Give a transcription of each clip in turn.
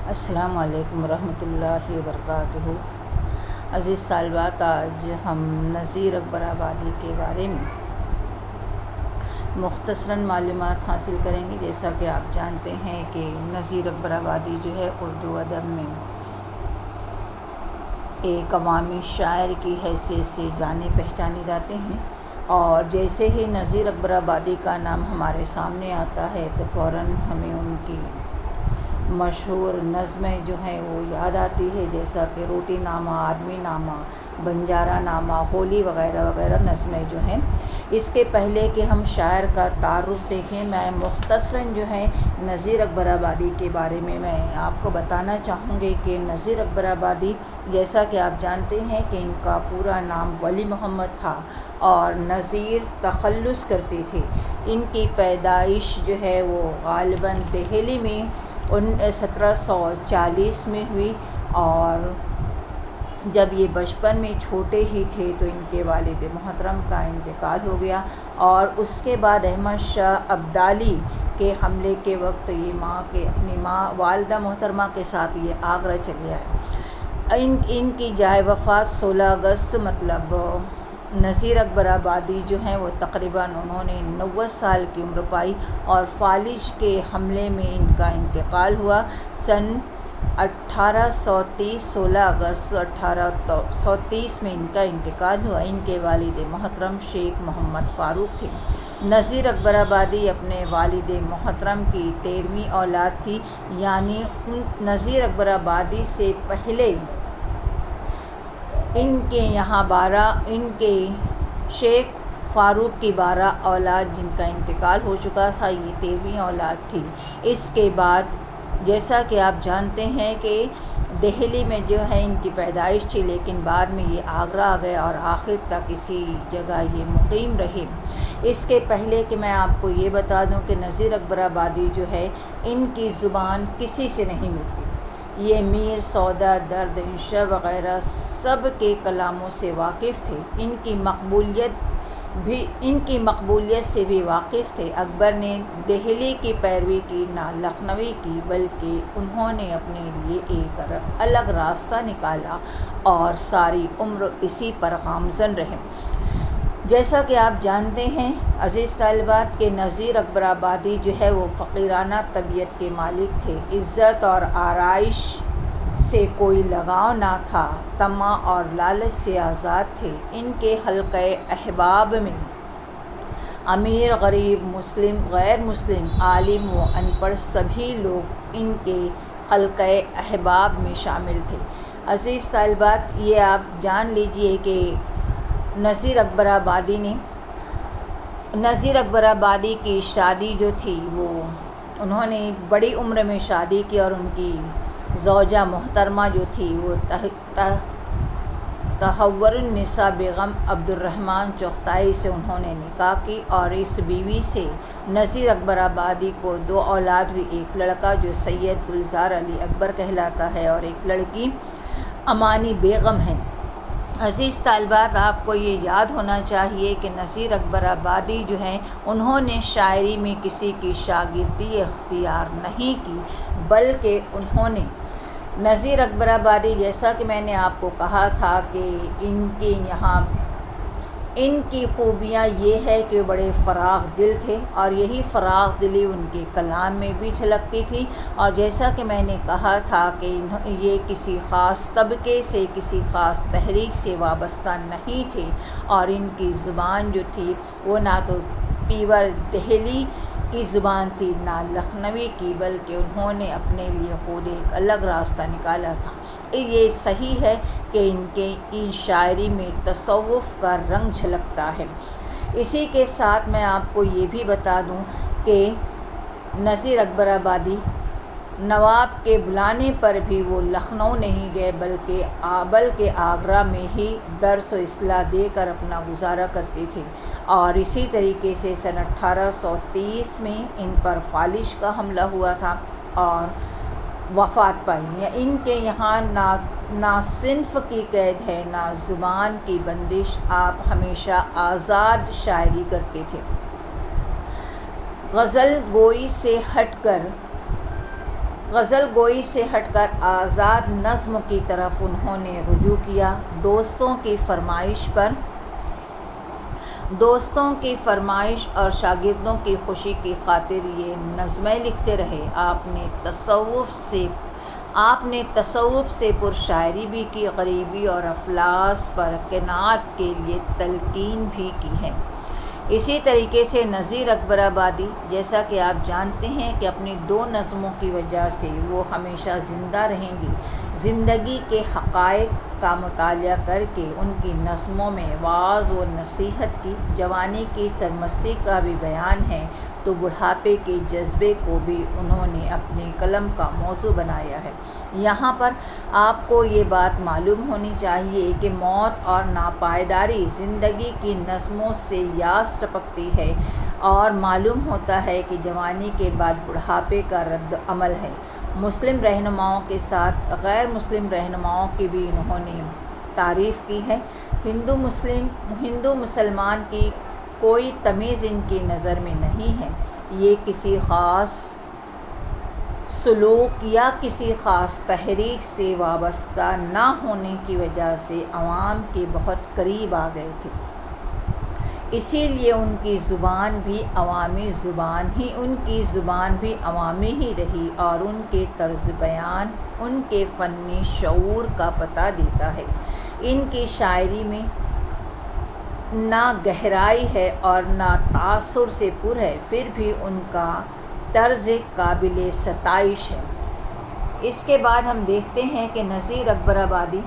السلام علیکم ورحمۃ اللہ وبرکاتہ۔ عزیز طالبات، آج ہم نذیر اکبر آبادی کے بارے میں مختصراً معلومات حاصل کریں گے۔ جیسا کہ آپ جانتے ہیں کہ نذیر اکبر آبادی جو ہے اردو ادب میں ایک عوامی شاعر کی حیثیت سے جانے پہچانے جاتے ہیں، اور جیسے ہی نذیر اکبر آبادی کا نام ہمارے سامنے آتا ہے تو فوراً ہمیں ان کی مشہور نظمیں جو ہیں وہ یاد آتی ہے، جیسا کہ روٹی نامہ، آدمی نامہ، بنجارہ نامہ، ہولی وغیرہ وغیرہ نظمیں جو ہیں۔ اس کے پہلے کہ ہم شاعر کا تعارف دیکھیں، میں مختصراً جو ہے نذیر اکبر آبادی کے بارے میں آپ کو بتانا چاہوں گی کہ نذیر اکبر آبادی، جیسا کہ آپ جانتے ہیں کہ ان کا پورا نام ولی محمد تھا اور نذیر تخلص کرتے تھے۔ ان کی پیدائش جو ہے وہ غالباً دہلی میں 1740 میں ہوئی، اور جب یہ بچپن میں چھوٹے ہی تھے تو ان کے والد محترم کا انتقال ہو گیا، اور اس کے بعد احمد شاہ ابدالی کے حملے کے وقت یہ اپنی والدہ محترمہ کے ساتھ یہ آگرہ چلے آئے۔ ان کی جائے وفات 16 اگست مطلب نذیر اکبر آبادی جو ہیں وہ تقریباً انہوں نے 90 سال کی عمر پائی، اور فالج کے حملے میں ان کا انتقال ہوا سن 1830۔ 16 اگست 1830 میں ان کا انتقال ہوا۔ ان کے والد محترم شیخ محمد فاروق تھے۔ نذیر اکبر آبادی اپنے والد محترم کی 13ویں اولاد تھی، یعنی نذیر اکبر آبادی سے پہلے ان کے شیخ فاروق کی 12 اولاد جن کا انتقال ہو چکا تھا، یہ 13ویں اولاد تھی۔ اس کے بعد جیسا کہ آپ جانتے ہیں کہ دہلی میں جو ہے ان کی پیدائش تھی، لیکن بعد میں یہ آگرہ آ گئے اور آخر تک اسی جگہ یہ مقیم رہے۔ اس کے پہلے کہ میں آپ کو یہ بتا دوں کہ نذیر اکبر آبادی جو ہے ان کی زبان کسی سے نہیں ملتی۔ یہ میر، سودا، درد، انشا وغیرہ سب کے کلاموں سے واقف تھے۔ ان کی مقبولیت سے بھی واقف تھے۔ اکبر نے دہلی کی پیروی کی، نہ لکھنوی کی، بلکہ انہوں نے اپنے لیے ایک الگ راستہ نکالا اور ساری عمر اسی پر گامزن رہے۔ جیسا کہ آپ جانتے ہیں عزیز طالبات کہ نذیر اکبر آبادی جو ہے وہ فقیرانہ طبیعت کے مالک تھے۔ عزت اور آرائش سے کوئی لگاؤ نہ تھا، طمع اور لالچ سے آزاد تھے۔ ان کے حلقۂ احباب میں امیر، غریب، مسلم، غیر مسلم، عالم و ان پڑھ سبھی لوگ ان کے حلقۂ احباب میں شامل تھے۔ عزیز طالبات، یہ آپ جان لیجئے کہ نذیر اکبر آبادی کی شادی جو تھی وہ انہوں نے بڑی عمر میں شادی کی، اور ان کی زوجہ محترمہ جو تھی وہ تحور النساء بیگم عبدالرحمن چغتائی سے انہوں نے نکاح کی، اور اس بیوی سے نذیر اکبر آبادی کو 2 اولاد ہوئی، ایک لڑکا جو سید گلزار علی اکبر کہلاتا ہے اور ایک لڑکی امانی بیگم ہے۔ عزیز طالبات، آپ کو یہ یاد ہونا چاہیے کہ نذیر اکبر آبادی جو ہیں انہوں نے شاعری میں کسی کی شاگردی اختیار نہیں کی، بلکہ انہوں نے نذیر اکبر آبادی، جیسا کہ میں نے آپ کو کہا تھا کہ ان کی خوبیاں یہ ہے کہ بڑے فراغ دل تھے، اور یہی فراغ دلی ان کے کلام میں بھی جھلکتی تھی، اور جیسا کہ میں نے کہا تھا کہ یہ کسی خاص طبقے سے، کسی خاص تحریک سے وابستہ نہیں تھے، اور ان کی زبان جو تھی وہ نہ تو پیور دہلی کی زبان تھی نہ لکھنوی کی، بلکہ انہوں نے اپنے لیے خود ایک الگ راستہ نکالا تھا۔ یہ صحیح ہے کہ ان شاعری میں تصوف کا رنگ جھلکتا ہے۔ اسی کے ساتھ میں آپ کو یہ بھی بتا دوں کہ نذیر اکبر آبادی نواب کے بلانے پر بھی وہ لکھنؤ نہیں گئے، بلکہ آگرہ میں ہی درس و اصلاح دے کر اپنا گزارا کرتے تھے، اور اسی طریقے سے سن 1830 میں ان پر فالج کا حملہ ہوا تھا اور وفات پائی۔ ان کے یہاں نہ صنف کی قید ہے، نہ زبان کی بندش، آپ ہمیشہ آزاد شاعری کرتے تھے۔ غزل گوئی سے ہٹ کر غزل گوئی سے ہٹ کر آزاد نظم کی طرف انہوں نے رجوع کیا۔ دوستوں کی فرمائش اور شاگردوں کی خوشی کی خاطر یہ نظمیں لکھتے رہے۔ آپ نے تصوف سے پرشاعری بھی کی، غریبی اور افلاس پر قناعت کے لیے تلقین بھی کی ہے۔ اسی طریقے سے نذیر اکبر آبادی، جیسا کہ آپ جانتے ہیں کہ اپنی 2 نظموں کی وجہ سے وہ ہمیشہ زندہ رہیں گی۔ زندگی کے حقائق کا مطالعہ کر کے ان کی نظموں میں وعظ و نصیحت کی، جوانی کی سرمستی کا بھی بیان ہے، تو بڑھاپے کے جذبے کو بھی انہوں نے اپنی قلم کا موضوع بنایا ہے۔ یہاں پر آپ کو یہ بات معلوم ہونی چاہیے کہ موت اور ناپائیداری زندگی کی نظموں سے یاس ٹپکتی ہے، اور معلوم ہوتا ہے کہ جوانی کے بعد بڑھاپے کا رد عمل ہے۔ مسلم رہنماؤں کے ساتھ غیر مسلم رہنماؤں کی بھی انہوں نے تعریف کی ہے۔ ہندو مسلمان کی کوئی تمیز ان کی نظر میں نہیں ہے۔ یہ کسی خاص سلوک یا کسی خاص تحریک سے وابستہ نہ ہونے کی وجہ سے عوام کے بہت قریب آ گئے تھے، اسی لیے ان کی زبان بھی عوامی ہی رہی، اور ان کے طرز بیان ان کے فنی شعور کا پتہ دیتا ہے۔ ان کی شاعری میں نہ گہرائی ہے اور نہ تاثر سے پر ہے، پھر بھی ان کا طرز قابل ستائش ہے۔ اس کے بعد ہم دیکھتے ہیں کہ نذیر اکبر آبادی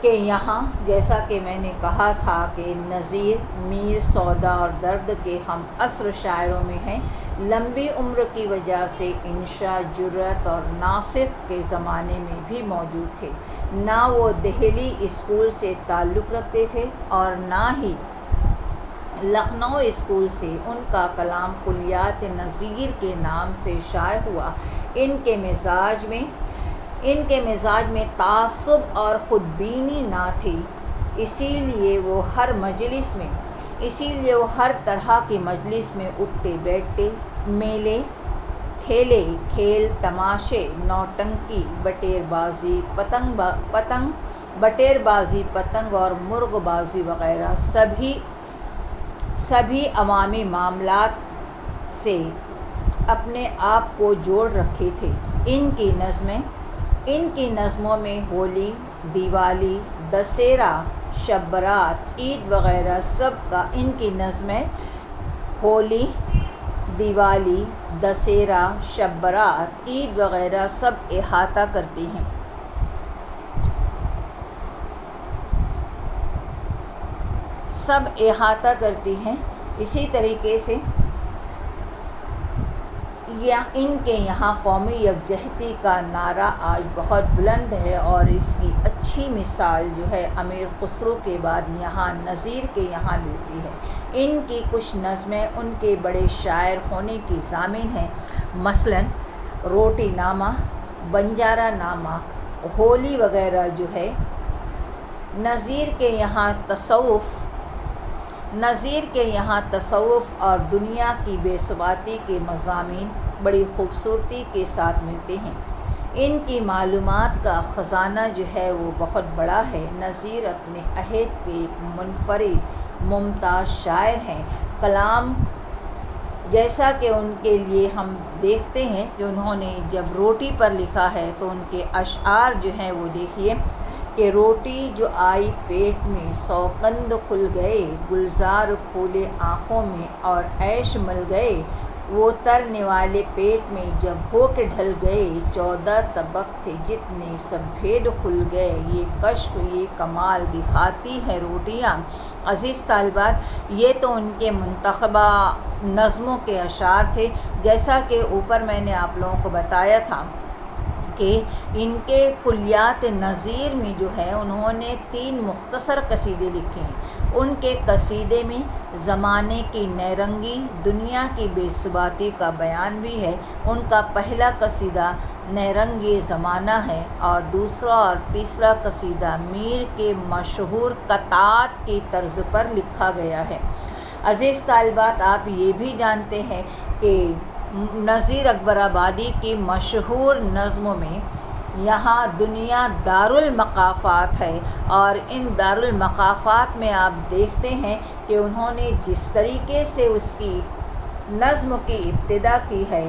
کے یہاں، جیسا کہ میں نے کہا تھا کہ نذیر میر سودا اور درد کے ہم عصر شاعروں میں ہیں۔ لمبی عمر کی وجہ سے انشا، جرأت اور ناصح کے زمانے میں بھی موجود تھے۔ نہ وہ دہلی اسکول سے تعلق رکھتے تھے اور نہ ہی لکھنؤ اسکول سے۔ ان کا کلام کلیات نذیر کے نام سے شائع ہوا۔ ان کے مزاج میں تعصب اور خودبینی نہ تھی، اسی لیے وہ ہر طرح کی مجلس میں اٹھتے بیٹھتے، میلے ٹھیلے، کھیل تماشے، نوٹنکی، بٹیر بازی، پتنگ اور مرغ بازی وغیرہ سبھی عوامی معاملات سے اپنے آپ کو جوڑ رکھے تھے۔ ان کی نظموں میں ہولی، دیوالی، دسہرہ، شب برات، عید وغیرہ سب کا احاطہ کرتی ہیں۔ اسی طریقے سے ان کے یہاں قومی یکجہتی کا نعرہ آج بہت بلند ہے، اور اس کی اچھی مثال جو ہے امیر خسرو کے بعد یہاں نذیر کے یہاں ملتی ہے۔ ان کی کچھ نظمیں ان کے بڑے شاعر ہونے کی ضامن ہیں، مثلاً روٹی نامہ، بنجارہ نامہ، ہولی وغیرہ جو ہے۔ نذیر کے یہاں تصوف اور دنیا کی بے ثباتی کے مضامین بڑی خوبصورتی کے ساتھ ملتے ہیں۔ ان کی معلومات کا خزانہ جو ہے وہ بہت بڑا ہے۔ نذیر اپنے عہد کے ایک منفرد ممتاز شاعر ہیں۔ کلام، جیسا کہ ان کے لیے ہم دیکھتے ہیں کہ انہوں نے جب روٹی پر لکھا ہے تو ان کے اشعار جو ہیں وہ دیکھیے کہ روٹی جو آئی پیٹ میں، سوقند کھل گئے، گلزار پھولے آنکھوں میں اور عیش مل گئے، وہ ترنے والے پیٹ میں جب ہو کے ڈھل گئے، 14 طبق تھے جتنے سب بھید کھل گئے، یہ کشف یہ کمال دکھاتی ہے روٹیاں۔ عزیز طالبات، یہ تو ان کے منتخبہ نظموں کے اشعار تھے۔ جیسا کہ اوپر میں نے آپ لوگوں کو بتایا تھا کہ ان کے کلیات نذیر میں جو ہے انہوں نے 3 مختصر قصیدے لکھے ہیں۔ ان کے قصیدے میں زمانے کی نیرنگی، دنیا کی بے ثباتی کا بیان بھی ہے۔ ان کا پہلا قصیدہ نیرنگ زمانہ ہے، اور دوسرا اور تیسرا قصیدہ میر کے مشہور قطعات کی طرز پر لکھا گیا ہے۔ عزیز طالبات، آپ یہ بھی جانتے ہیں کہ نذیر اکبر آبادی کی مشہور نظموں میں یہاں دنیا دارالمقافات ہے، اور ان دارالمقافات میں آپ دیکھتے ہیں کہ انہوں نے جس طریقے سے اس کی نظم کی ابتدا کی ہے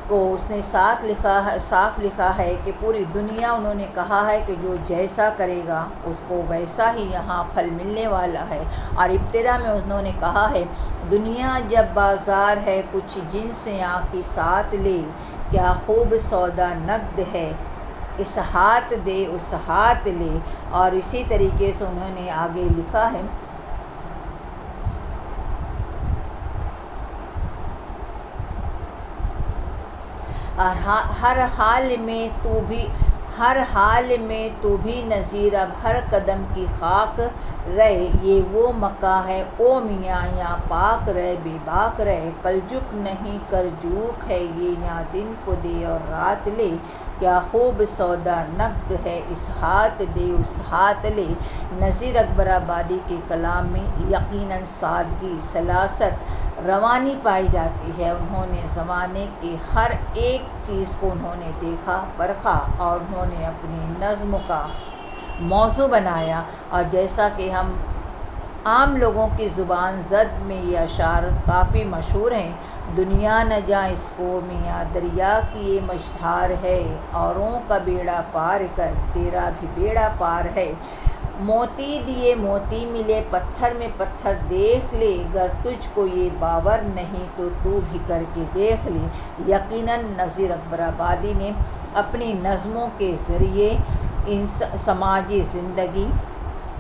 کو اس نے صاف لکھا ہے کہ پوری دنیا انہوں نے کہا ہے کہ جو جیسا کرے گا اس کو ویسا ہی یہاں پھل ملنے والا ہے۔ اور ابتدا میں انہوں نے کہا ہے، دنیا جب بازار ہے کچھ جنس آنکھ ساتھ لے، کیا خوب سودا نقد ہے اس ہاتھ دے اس ہاتھ لے۔ اور اسی طریقے سے انہوں نے آگے لکھا ہے، اور ہر حال میں تو بھی نذیر، اب ہر قدم کی خاک رہے، یہ وہ مکاں ہے او میاں یہاں پاک رہے بے باک رہے، کل جھک نہیں کر جھوک ہے یہ یہاں دن کو دے اور رات لے، کیا خوب سودا نقد ہے اس ہاتھ دے اس ہاتھ لے۔ نذیر اکبر آبادی کے کلام میں یقیناً سادگی، سلاست، روانی پائی جاتی ہے۔ انہوں نے زمانے کی ہر ایک چیز کو انہوں نے دیکھا پرکھا اور انہوں نے اپنی نظم کا موضوع بنایا۔ اور جیسا کہ ہم عام لوگوں کی زبان زد میں یہ اشعار کافی مشہور ہیں، دنیا نہ جاں اس کو میاں دریا کی یہ مجدھار ہے، اوروں کا بیڑا پار کر تیرا بھی بیڑا پار ہے، موتی دیے موتی ملے پتھر میں پتھر دیکھ لے، گر تجھ کو یہ باور نہیں تو بھی کر کے دیکھ لے۔ یقیناً نذیر اکبر آبادی نے اپنی نظموں کے ذریعے سماجی زندگی،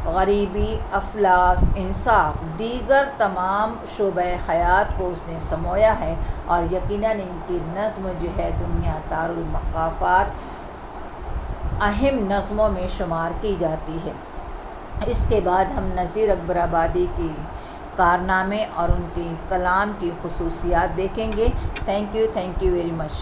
غریبی، افلاس، انصاف، دیگر تمام شعبۂ حیات کو اس نے سمویا ہے، اور یقیناً ان کی نظم جو ہے دنیا دارالمقافات اہم نظموں میں شمار کی جاتی ہے۔ اس کے بعد ہم نذیر اکبر آبادی کی کارنامے اور ان کی کلام کی خصوصیات دیکھیں گے۔ Thank you very much.